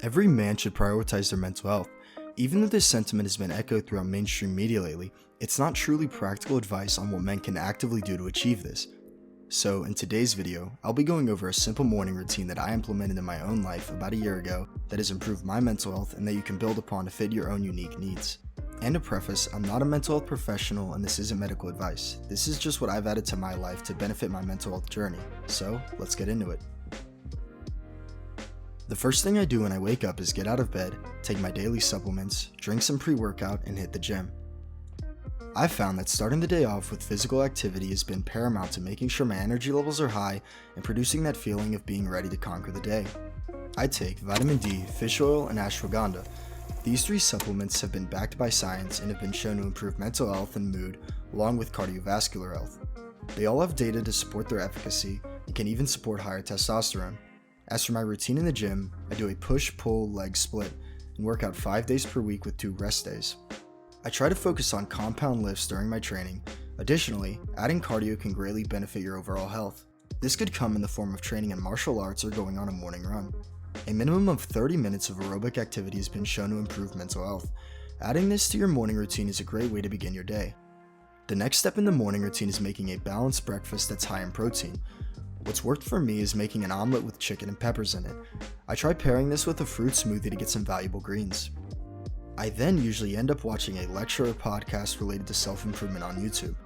Every man should prioritize their mental health. Even though this sentiment has been echoed throughout mainstream media lately, it's not truly practical advice on what men can actively do to achieve this. So in today's video, I'll be going over a simple morning routine that I implemented in my own life about a year ago that has improved my mental health and that you can build upon to fit your own unique needs. And to preface, I'm not a mental health professional and this isn't medical advice. This is just what I've added to my life to benefit my mental health journey. So let's get into it. The first thing I do when I wake up is get out of bed, take my daily supplements, drink some pre-workout, and hit the gym. I've found that starting the day off with physical activity has been paramount to making sure my energy levels are high and producing that feeling of being ready to conquer the day. I take vitamin D, fish oil, and ashwagandha. These three supplements have been backed by science and have been shown to improve mental health and mood, along with cardiovascular health. They all have data to support their efficacy and can even support higher testosterone. As for my routine in the gym, I do a push-pull leg split and work out 5 days per week with 2 rest days. I try to focus on compound lifts during my training. Additionally, adding cardio can greatly benefit your overall health. This could come in the form of training in martial arts or going on a morning run. A minimum of 30 minutes of aerobic activity has been shown to improve mental health. Adding this to your morning routine is a great way to begin your day. The next step in the morning routine is making a balanced breakfast that's high in protein. What's worked for me is making an omelet with chicken and peppers in it. I try pairing this with a fruit smoothie to get some valuable greens. I then usually end up watching a lecture or podcast related to self-improvement on YouTube.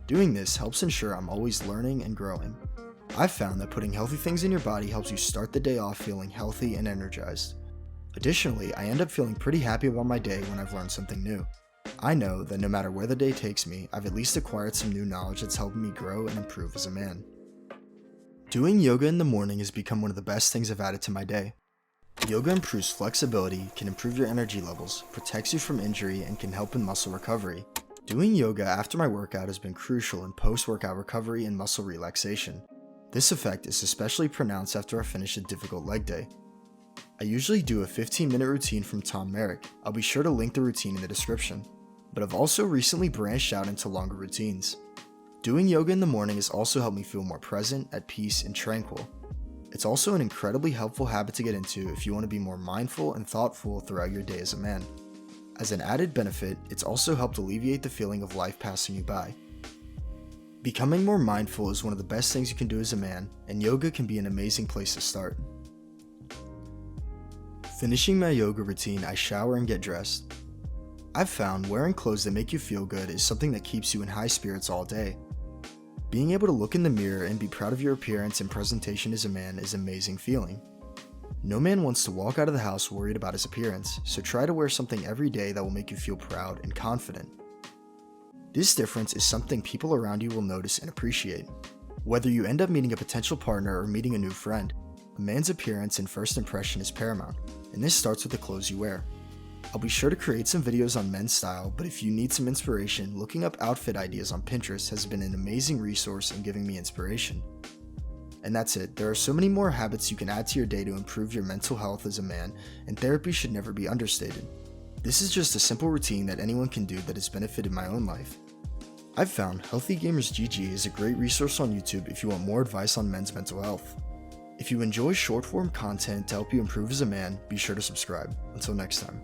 Doing this helps ensure I'm always learning and growing. I've found that putting healthy things in your body helps you start the day off feeling healthy and energized. Additionally, I end up feeling pretty happy about my day when I've learned something new. I know that no matter where the day takes me, I've at least acquired some new knowledge that's helping me grow and improve as a man. Doing yoga in the morning has become one of the best things I've added to my day. Yoga improves flexibility, can improve your energy levels, protects you from injury, and can help in muscle recovery. Doing yoga after my workout has been crucial in post-workout recovery and muscle relaxation. This effect is especially pronounced after I finish a difficult leg day. I usually do a 15-minute routine from Tom Merrick. I'll be sure to link the routine in the description. But I've also recently branched out into longer routines. Doing yoga in the morning has also helped me feel more present, at peace, and tranquil. It's also an incredibly helpful habit to get into if you want to be more mindful and thoughtful throughout your day as a man. As an added benefit, it's also helped alleviate the feeling of life passing you by. Becoming more mindful is one of the best things you can do as a man, and yoga can be an amazing place to start. Finishing my yoga routine, I shower and get dressed. I've found wearing clothes that make you feel good is something that keeps you in high spirits all day. Being able to look in the mirror and be proud of your appearance and presentation as a man is an amazing feeling. No man wants to walk out of the house worried about his appearance, so try to wear something every day that will make you feel proud and confident. This difference is something people around you will notice and appreciate. Whether you end up meeting a potential partner or meeting a new friend, a man's appearance and first impression is paramount, and this starts with the clothes you wear. I'll be sure to create some videos on men's style, but if you need some inspiration, looking up outfit ideas on Pinterest has been an amazing resource in giving me inspiration. And that's it. There are so many more habits you can add to your day to improve your mental health as a man, and therapy should never be understated. This is just a simple routine that anyone can do that has benefited my own life. I've found Healthy Gamers GG is a great resource on YouTube if you want more advice on men's mental health. If you enjoy short form content to help you improve as a man, be sure to subscribe. Until next time.